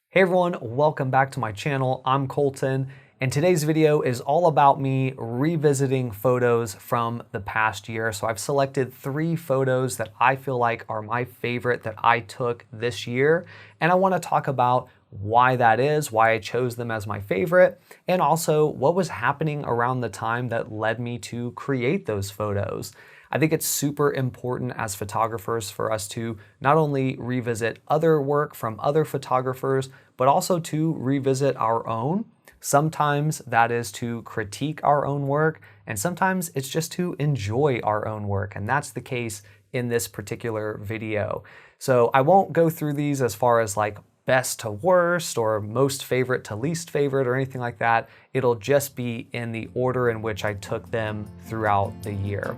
Hey everyone, welcome back to my channel. I'm Colton, and today's video is all about me revisiting photos from the past year. So I've selected 3 photos that I feel like are my favorite that I took this year, and I want to talk about why that is, why I chose them as my favorite, and also what was happening around the time that led me to create those photos. I think it's super important as photographers for us to not only revisit other work from other photographers, but also to revisit our own. Sometimes that is to critique our own work, and sometimes it's just to enjoy our own work, and that's the case in this particular video. So I won't go through these as far as like best to worst or most favorite to least favorite or anything like that. It'll just be in the order in which I took them throughout the year.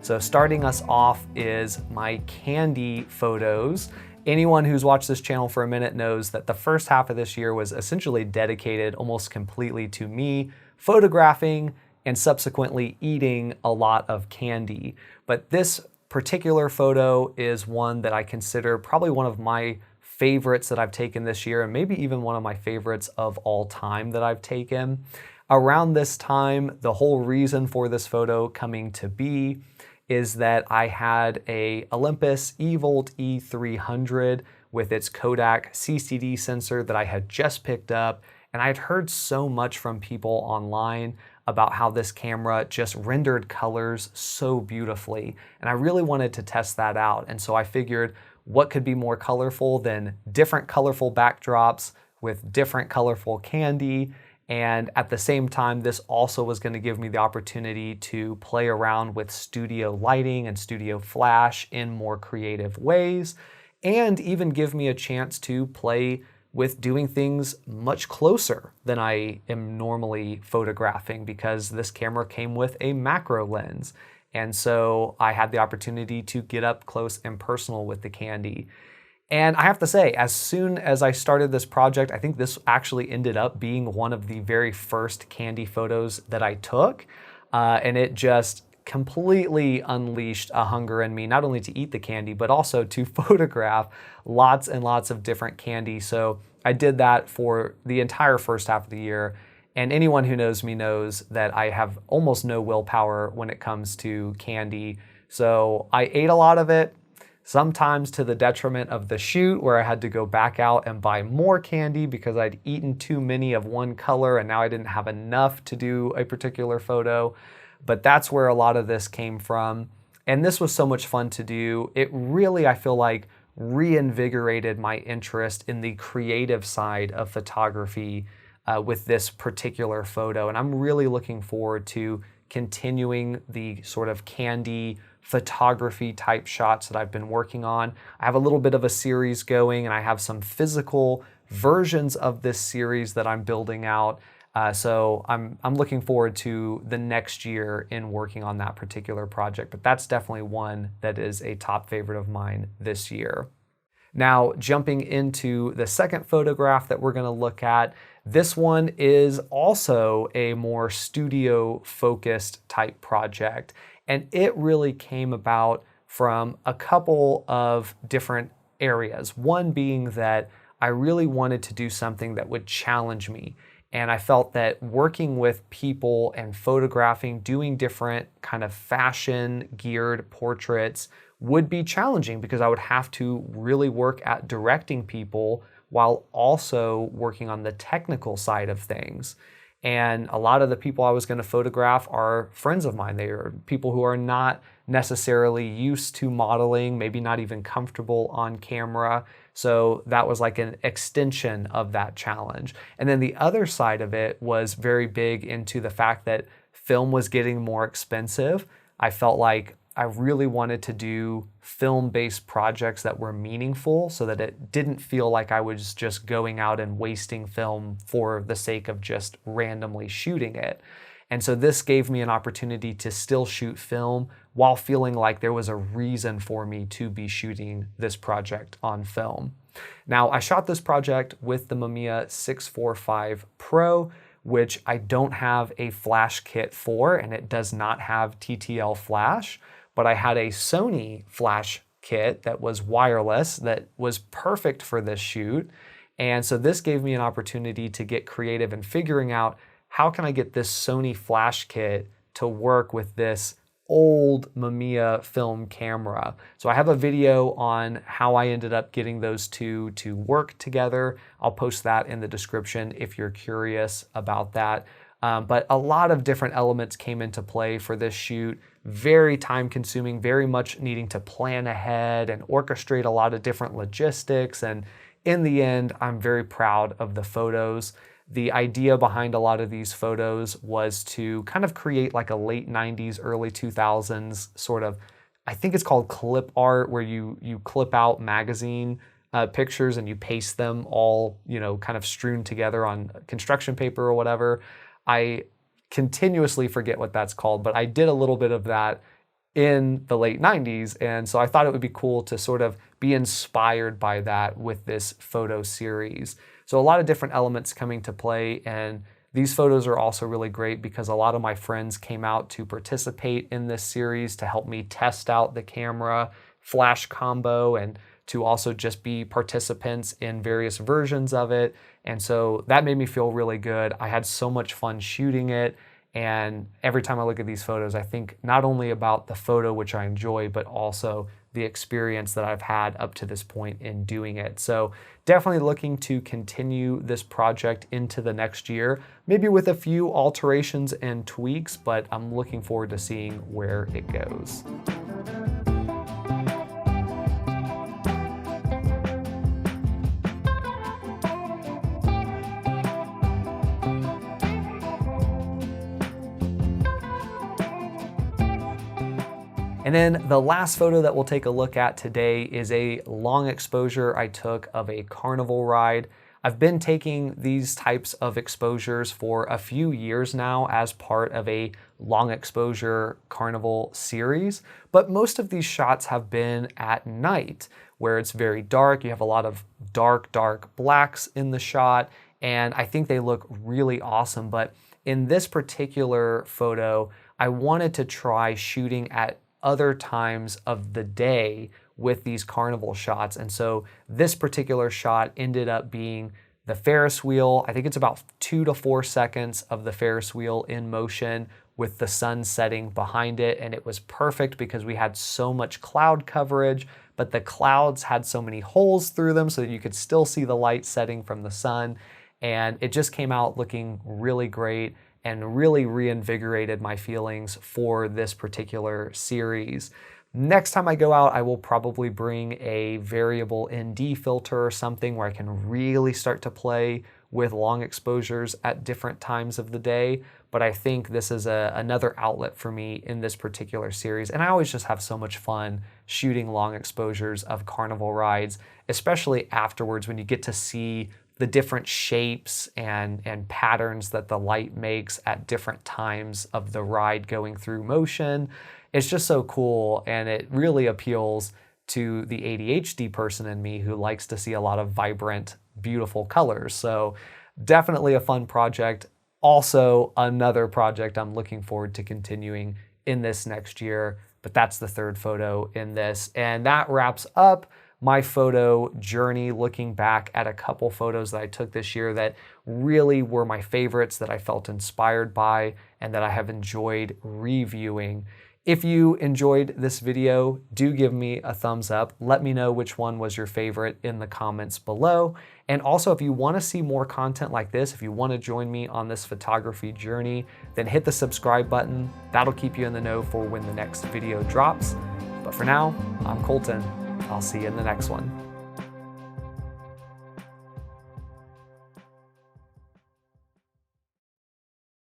So starting us off is my candy photos. Anyone who's watched this channel for a minute knows that the first half of this year was essentially dedicated almost completely to me photographing and subsequently eating a lot of candy. But this particular photo is one that I consider probably one of my favorites that I've taken this year, and maybe even one of my favorites of all time that I've taken. Around this time, the whole reason for this photo coming to be is that I had a Olympus eVolt E300 with its Kodak CCD sensor that I had just picked up, and I had heard so much from people online about how this camera just rendered colors so beautifully, and I really wanted to test that out. And so I figured, what could be more colorful than different colorful backdrops with different colorful candy? And at the same time, this also was going to give me the opportunity to play around with studio lighting and studio flash in more creative ways, and even give me a chance to play with doing things much closer than I am normally photographing, because this camera came with a macro lens. And so I had the opportunity to get up close and personal with the candy. And I have to say, as soon as I started this project, I think this actually ended up being one of the very first candy photos that I took. And it just completely unleashed a hunger in me, not only to eat the candy, but also to photograph lots and lots of different candy. So I did that for the entire first half of the year. And anyone who knows me knows that I have almost no willpower when it comes to candy. So I ate a lot of it, sometimes to the detriment of the shoot, where I had to go back out and buy more candy because I'd eaten too many of one color and now I didn't have enough to do a particular photo. But that's where a lot of this came from. And this was so much fun to do. It really, I feel like, reinvigorated my interest in the creative side of photography with this particular photo. And I'm really looking forward to continuing the sort of candy photography type shots that I've been working on. I have a little bit of a series going, and I have some physical versions of this series that I'm building out. So I'm looking forward to the next year in working on that particular project, but that's definitely one that is a top favorite of mine this year. Now, jumping into the second photograph that we're going to look at, this one is also a more studio-focused type project, and it really came about from a couple of different areas. One being that I really wanted to do something that would challenge me, and I felt that working with people and photographing, doing different kind of fashion-geared portraits would be challenging, because I would have to really work at directing people while also working on the technical side of things. And a lot of the people I was going to photograph are friends of mine. They are people who are not necessarily used to modeling, maybe not even comfortable on camera. So that was like an extension of that challenge. And then the other side of it was very big into the fact that film was getting more expensive. I felt like I really wanted to do film-based projects that were meaningful, so that it didn't feel like I was just going out and wasting film for the sake of just randomly shooting it. And so this gave me an opportunity to still shoot film while feeling like there was a reason for me to be shooting this project on film. Now, I shot this project with the Mamiya 645 Pro, which I don't have a flash kit for, and it does not have TTL flash, but I had a Sony flash kit that was wireless that was perfect for this shoot. And so this gave me an opportunity to get creative in figuring out how can I get this Sony flash kit to work with this old Mamiya film camera. So I have a video on how I ended up getting those two to work together. I'll post that in the description if you're curious about that. But a lot of different elements came into play for this shoot. Very time consuming, very much needing to plan ahead and orchestrate a lot of different logistics. And in the end, I'm very proud of the photos. The idea behind a lot of these photos was to kind of create like a late 90s, early 2000s sort of, I think it's called clip art, where you clip out magazine pictures and you paste them all, kind of strewn together on construction paper or whatever. I continuously forget what that's called, but I did a little bit of that in the late 90s. And so I thought it would be cool to sort of be inspired by that with this photo series. So a lot of different elements coming to play, and these photos are also really great because a lot of my friends came out to participate in this series to help me test out the camera flash combo and to also just be participants in various versions of it. And so that made me feel really good. I had so much fun shooting it. And every time I look at these photos, I think not only about the photo, which I enjoy, but also the experience that I've had up to this point in doing it. So definitely looking to continue this project into the next year, maybe with a few alterations and tweaks, but I'm looking forward to seeing where it goes. And then the last photo that we'll take a look at today is a long exposure I took of a carnival ride. I've been taking these types of exposures for a few years now as part of a long exposure carnival series, but most of these shots have been at night where it's very dark. You have a lot of dark blacks in the shot, and I think they look really awesome. But in this particular photo, I wanted to try shooting at other times of the day with these carnival shots. And so this particular shot ended up being the Ferris wheel. I think it's about 2 to 4 seconds of the Ferris wheel in motion with the sun setting behind it. And it was perfect because we had so much cloud coverage, but the clouds had so many holes through them so that you could still see the light setting from the sun. And it just came out looking really great and really reinvigorated my feelings for this particular series. Next time I go out, I will probably bring a variable ND filter or something where I can really start to play with long exposures at different times of the day. But I think this is another outlet for me in this particular series. And I always just have so much fun shooting long exposures of carnival rides, especially afterwards when you get to see the different shapes and patterns that the light makes at different times of the ride going through motion. It's just so cool, and it really appeals to the ADHD person in me who likes to see a lot of vibrant, beautiful colors. So definitely a fun project. Also another project I'm looking forward to continuing in this next year, but that's the third photo in this. And that wraps up my photo journey, looking back at a couple photos that I took this year that really were my favorites, that I felt inspired by, and that I have enjoyed reviewing. If you enjoyed this video, do give me a thumbs up. Let me know which one was your favorite in the comments below. And also, if you want to see more content like this, if you want to join me on this photography journey, then hit the subscribe button. That'll keep you in the know for when the next video drops. But for now, I'm Colton. I'll see you in the next one.